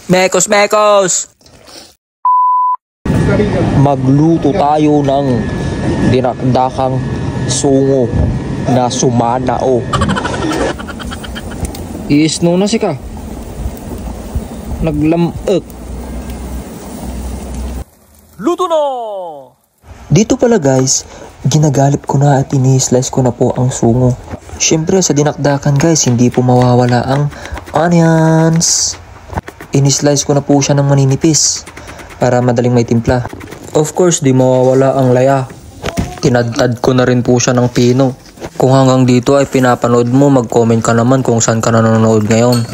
Mekos, mekos! Magluto tayo ng dinakdakang sungo na sumanao. Iisno na si ka. Naglamok. Luto na! Dito pala guys, ginagalip ko na at ini-slice ko na po ang sungo. Syempre sa dinakdakan guys, hindi po mawawala ang onions. Ini-slice ko na po siya ng maninipis para madaling may timpla. Of course, di mawawala ang laya. Tinadtad ko na rin po siya ng pino. Kung hanggang dito ay pinapanood mo, mag-comment ka naman kung saan ka nanonood ngayon.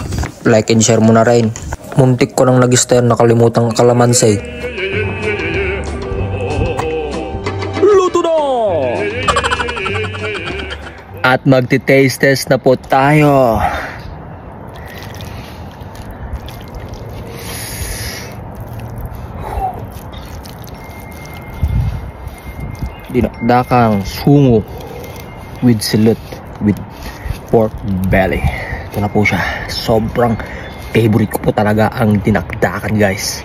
Like and share mo na rin. Muntik ko nang nag-stir, nakalimutang kalamansi. Luto na! At magti-taste test na po tayo. Dinakdakang sungo with silot with pork belly. Ito na po siya. Sobrang favorite ko po talaga ang dinakdakan guys.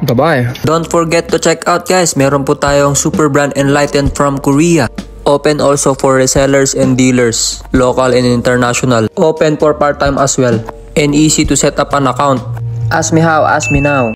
Bye-bye. Don't forget to check out guys. Meron po tayong super brand Enlightened from Korea. Open also for resellers and dealers, local and international. Open for part-time as well. And easy to set up an account. Ask me how, ask me now.